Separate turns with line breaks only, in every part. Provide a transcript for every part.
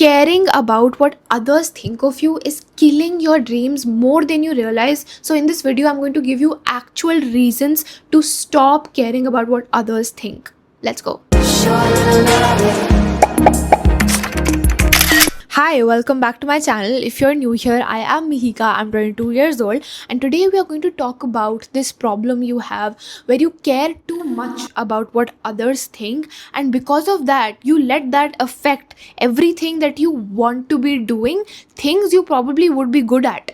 Caring about what others think of you is killing your dreams more than you realize. So in this video, I'm going to give you actual reasons to stop caring about what others think. Let's go. Hi, welcome back to my channel. If you're new here, I am Mihika. I'm 22 years old, and today we are going to talk about this problem you have where you care too much about what others think, and because of that, you let that affect everything that you want to be doing, things you probably would be good at.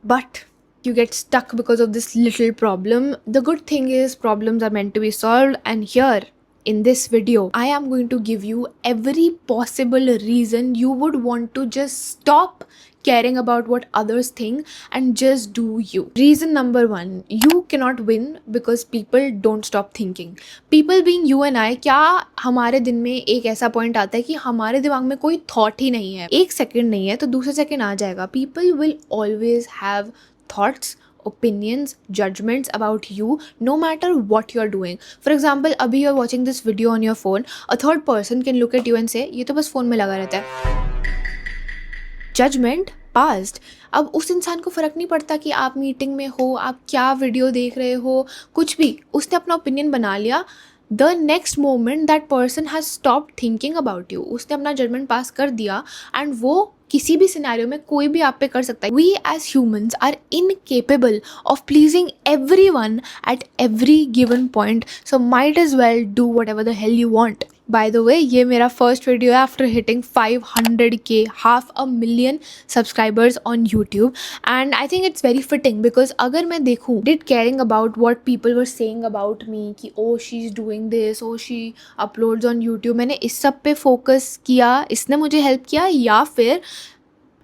But you get stuck because of this little problem. The good thing is, problems are meant to be solved, and here in this video, I am going to give you every possible reason you would want to just stop caring about what others think and just do you. Reason number one, you cannot win because people don't stop thinking. People being you and I, क्या हमारे दिन में एक ऐसा point आता है कि हमारे दिमाग में कोई थॉट ही नहीं है, एक सेकंड नहीं है तो दूसरे सेकंड आ जाएगा. People will always have thoughts, opinions, judgments about you no matter what you're doing. For example, अभी you're watching this video on your phone, a third person can look at you and say ये तो बस phone में लगा रहता है. Judgement passed. अब उस इंसान को फ़र्क नहीं पड़ता कि आप मीटिंग में हो, आप क्या वीडियो देख रहे हो, कुछ भी. उसने अपना ओपिनियन बना लिया. The next moment that person has stop thinking about you. उसने अपना जजमेंट पास कर दिया एंड वो किसी भी सिनेरियो में कोई भी आप पे कर सकता है. We as humans are incapable of pleasing everyone at every given point, so might as well do whatever the hell you want. By the way, ये मेरा फर्स्ट वीडियो है after hitting 500K, 500,000 subscribers on YouTube, and I think it's very fitting because अगर मैं देखूँ did caring about what people were saying about me कि oh she is doing this, oh she uploads on YouTube, मैंने इस सब पे focus किया, इसने मुझे हेल्प किया, या फिर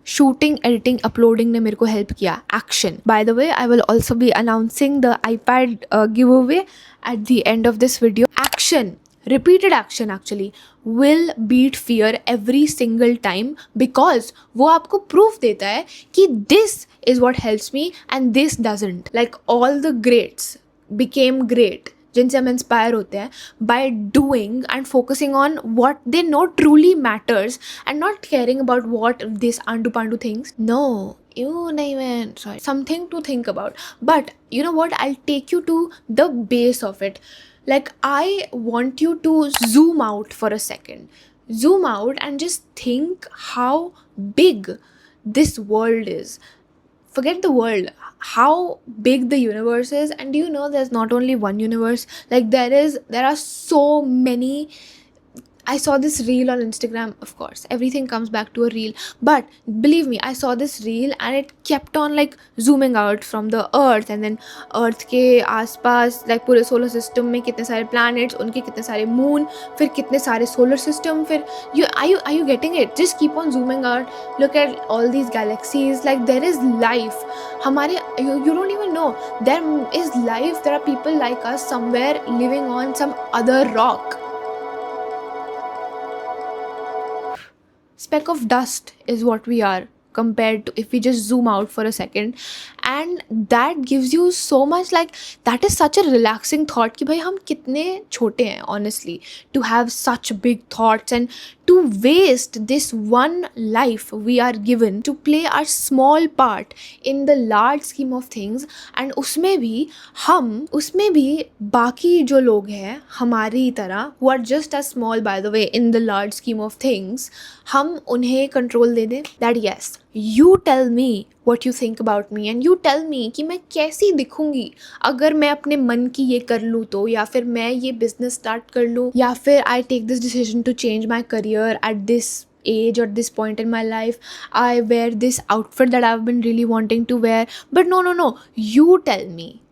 शूटिंग, एडिटिंग, अपलोडिंग ने मेरे को हेल्प किया. Action. Bye the way, I will also be announcing the iPad giveaway at the end of this video. Action, repeated action actually will beat fear every single time because वो आपको proof देता है कि this is what helps me and this doesn't. Like all the greats became great जिनसे हम inspire होते हैं by doing and focusing on what they know truly matters and not caring about what this andu pandu thinks. No, you nahi man, sorry, something to think about. But you know what, I'll take you to the base of it. Like, I want you to zoom out for a second. Zoom out and just think how big this world is. Forget the world, how big the universe is. And do you know there's not only one universe? Like, there are so many. I saw this reel on Instagram. Of course, everything comes back to a reel. But believe me, I saw this reel and it kept on like zooming out from the earth, and then earth के आसपास like पूरे solar system में कितने सारे planets, उनके कितने सारे moon, फिर कितने सारे solar system, फिर are you getting it? Just keep on zooming out. Look at all these galaxies. Like, there is life. हमारे you don't even know there is life. There are people like us somewhere living on some other rock. Speck of dust is what we are compared to if we just zoom out for a second, and that gives you so much, like, that is such a relaxing thought कि भाई हम कितने छोटे हैं honestly to have such big thoughts and to waste this one life we are given to play our small part in the large scheme of things. and उसमें भी बाकी जो लोग हैं हमारी तरह who are just as small by the way in the large scheme of things, हम उन्हें कंट्रोल दे दें. that yes, you tell me what you think about me and you tell me कि मैं कैसी दिखूंगी अगर मैं अपने मन की ये कर लूँ तो, या फिर मैं ये बिजनेस स्टार्ट कर लूँ, या फिर I take this decision to change my career at this age or this point in my life, I wear this outfit that I've been really wanting to wear. But no, you tell me,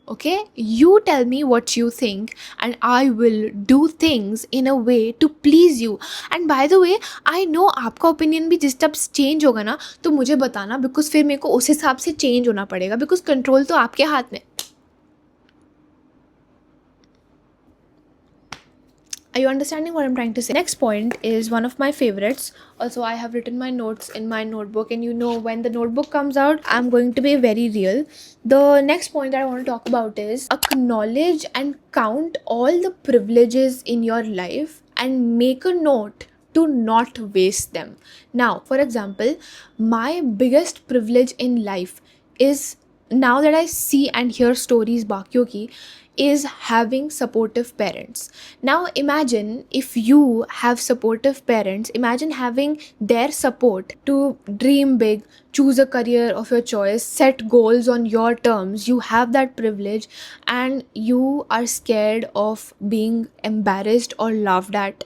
okay, you tell me what you think and I will do things in a way to please you. And by the way, I know आपका opinion भी जिस जब change होगा ना तो मुझे बताना, because फिर मेरे को उस हिसाब से चेंज होना पड़ेगा, बिकॉज कंट्रोल तो आपके हाथ में. Are you understanding what I'm trying to say? Next point is one of my favorites. Also, I have written my notes in my notebook, and you know when the notebook comes out, I'm going to be very real. The next point that I want to talk about is acknowledge and count all the privileges in your life and make a note to not waste them. Now, for example, my biggest privilege in life is, now that I see and hear stories बाकियों की, is having supportive parents. Now imagine if you have supportive parents, imagine having their support to dream big, choose a career of your choice, set goals on your terms. You have that privilege and you are scared of being embarrassed or laughed at.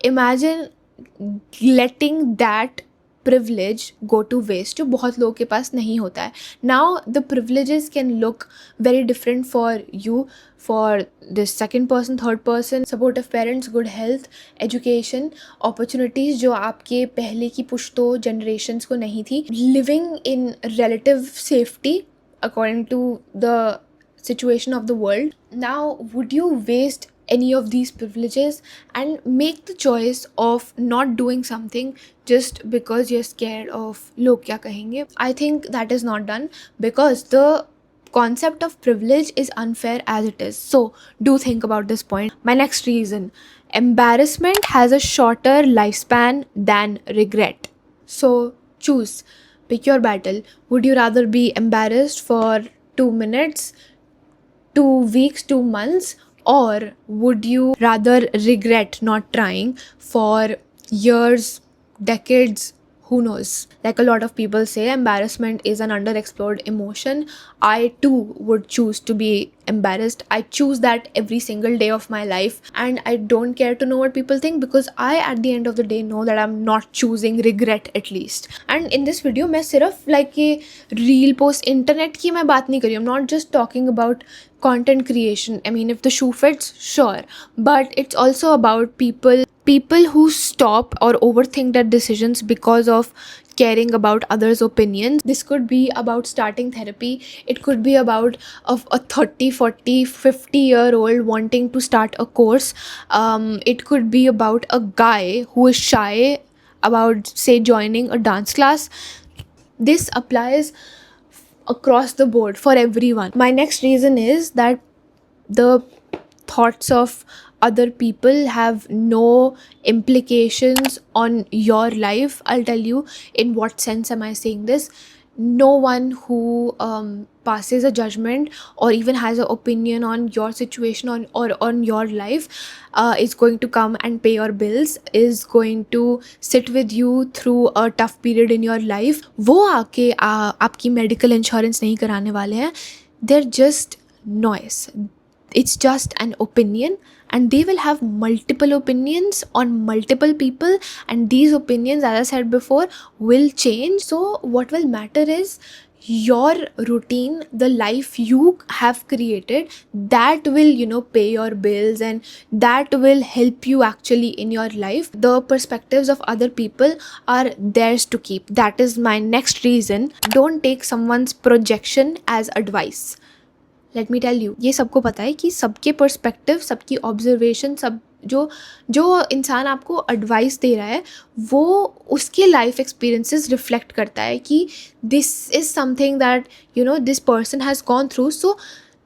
Imagine letting that privilege go to waste, जो बहुत लोगों के पास नहीं होता है. Now the privileges can look very different for you, for this second person, third person, supportive parents, good health, education, opportunities जो आपके पहले की पुश्तो generations को नहीं थी, living in relative safety according to the situation of the world. Now, would you waste any of these privileges and make the choice of not doing something just because you're scared of log kya kahenge? I think that is not done, because the concept of privilege is unfair as it is. So do think about this point. My next reason: embarrassment has a shorter lifespan than regret. So choose, pick your battle. Would you rather be embarrassed for 2 minutes, 2 weeks, 2 months, or would you rather regret not trying for years, decades? Who knows? Like a lot of people say, embarrassment is an underexplored emotion. I too would choose to be embarrassed. I choose that every single day of my life, and I don't care to know what people think, because I at the end of the day know that I'm not choosing regret at least. And in this video मैं सिर्फ like ये reel post internet की मैं बात नहीं कर रही हूँ. I'm not just talking about content creation. I mean, if the shoe fits, sure, but it's also about people who stop or overthink their decisions because of caring about others' opinions. This could be about starting therapy. It could be about of a 30, 40, 50-year-old wanting to start a course. It could be about a guy who is shy about, say, joining a dance class. This applies across the board for everyone. My next reason is that the thoughts of other people have no implications on your life. I'll tell you in what sense am I saying this. No one who passes a judgment or even has an opinion on your situation or on your life is going to come and pay your bills, is going to sit with you through a tough period in your life. वो आके आपकी medical insurance नहीं कराने वाले हैं. They're just noise. It's just an opinion, and they will have multiple opinions on multiple people, and these opinions, as I said before, will change. So what will matter is your routine, the life you have created, that will pay your bills, and that will help you actually in your life. The perspectives of other people are theirs to keep. That is my next reason. Don't take someone's projection as advice. Let me tell you, ये सबको पता है कि सबके perspective, सबकी observation, सब जो इंसान आपको एडवाइस दे रहा है वो उसके लाइफ एक्सपीरियंसेस रिफ्लेक्ट करता है कि this is something that this person has gone through, so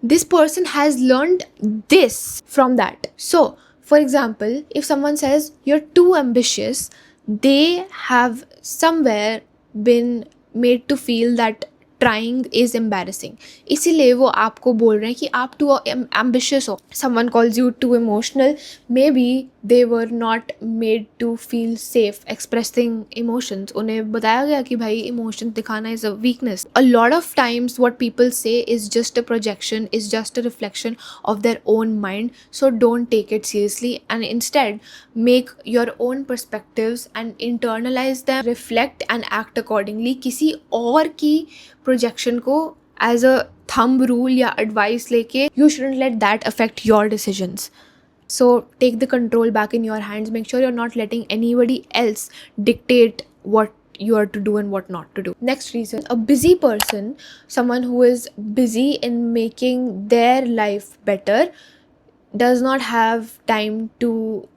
this person has learned this from that. So for example, if someone says you are too ambitious, they have somewhere been made to feel that trying is embarrassing. इसीलिए वो आपको बोल रहे हैं कि आप too ambitious हो. Someone calls you too emotional. Maybe they were not made to feel safe expressing emotions. उन्हें बताया गया कि भाई emotions दिखाना is a weakness. A lot of times what people say is just a projection, is just a reflection of their own mind. So don't take it seriously, and instead make your own perspectives and internalize them, reflect and act accordingly. किसी और की projection को as a thumb rule या advice लेके you shouldn't let that affect your decisions. So take the control back in your hands. Make sure you're not letting anybody else dictate what you are to do and what not to do. Next reason: a busy person, someone who is busy in making their life better, does not have time to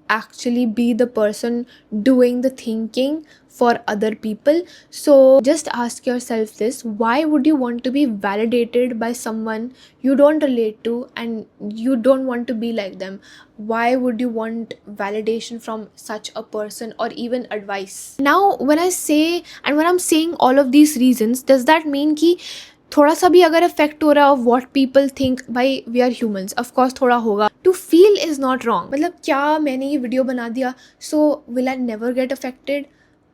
actually be the person doing the thinking for other people. So just ask yourself this: why would you want to be validated by someone you don't relate to and you don't want to be like them? Why would you want validation from such a person or even advice? Now when I say, and when I'm saying all of these reasons, does that mean कि थोड़ा सा भी अगर effect हो रहा है of what people think? भाई we are humans, of course थोड़ा होगा. To feel is not wrong. मतलब क्या मैंने ये वीडियो बना दिया so will I never get affected?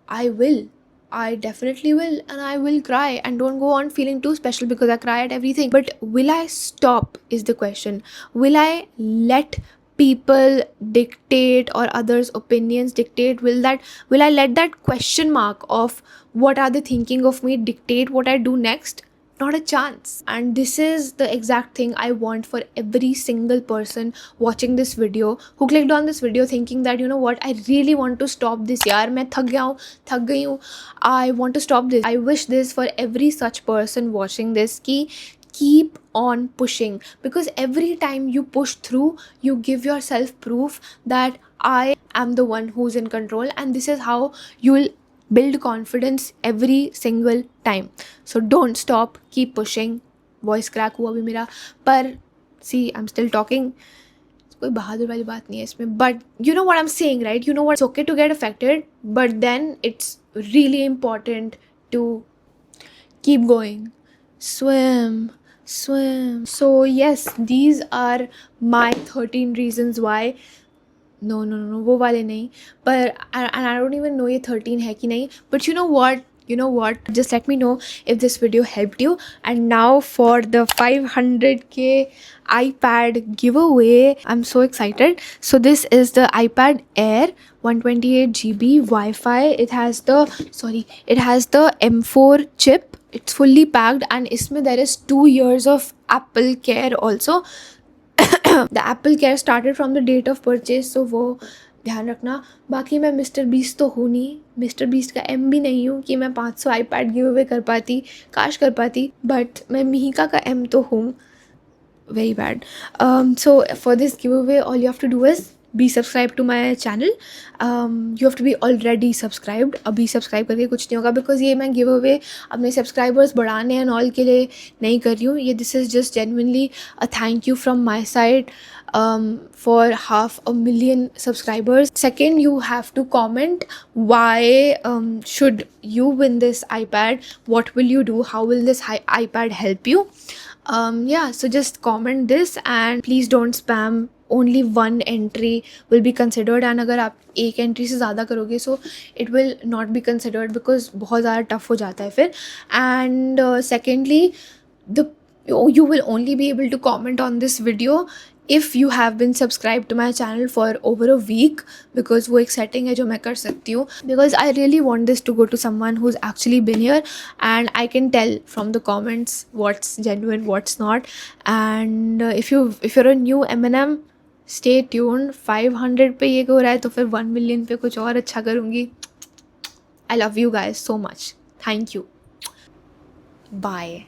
I will. I definitely will, and I will cry and don't go on feeling too special because I cry at everything. But will I stop is the question. Will I let people dictate, or others' opinions dictate? Will I let that question mark of what are they thinking of me dictate what I do next? Not a chance. And this is the exact thing I want for every single person watching this video, who clicked on this video thinking that, you know what, I really want to stop this. यार मैं थक गया हूँ, थक गई हूँ, I want to stop this. I wish this for every such person watching this कि keep on pushing, because every time you push through, you give yourself proof that I am the one who's in control, and this is how you'll build confidence every single time. So don't stop, keep pushing. Voice crack हुआ भी मेरा, पर see I'm still talking. कोई बहादुर वाली बात नहीं है इसमें, but you know what I'm saying, right? You know what, it's okay to get affected, but then it's really important to keep going. Swim. So yes, these are my 13 reasons why. No, वो वाले नहीं, पर and I don't even know ये 13 है कि नहीं. But you know what, just let me know if this video helped you. And now for the 500k iPad giveaway, I'm so excited. So this is the iPad Air 128GB Wi-Fi. It has the M4 chip. It's fully packed, and इसमें there is 2 years of Apple Care also. The Apple Care started from the date of purchase, so वो ध्यान रखना. बाकी मैं mister beast तो हूँ नहीं, mister beast का एम भी नहीं हूँ कि मैं 500 आईपैड गिव अवे कर पाती, काश कर पाती, बट मैं मिहिका का एम तो हूँ. Very bad. So for this give away all you have to do is be subscribe to my channel. You have to be already subscribed. अभी सब्सक्राइब करके कुछ नहीं होगा, बिकॉज ये मैं गिव अवे अपने सब्सक्राइबर्स बढ़ाने एंड ऑल के लिए नहीं कर रही हूँ. ये this is just genuinely a thank you from my side for 500,000 subscribers. Second, you have to comment why should you win this iPad, what will you do, how will this iPad help you. Yeah, so just comment this, and please don't spam. Only one entry will be considered, and अगर आप एक entry से ज़्यादा करोगे so it will not be considered, because बहुत ज़्यादा tough हो जाता है फिर. And secondly, you will only be able to comment on this video if you have been subscribed to my channel for over a week, because वो एक setting है जो मैं कर सकती हूँ, because I really want this to go to someone who's actually been here, and I can tell from the comments what's genuine, what's not. And if you're a new M&M, stay tuned. 500 पे ये हो रहा है तो फिर 1 million पे कुछ और अच्छा करूँगी. I love you guys so much. Thank you. Bye.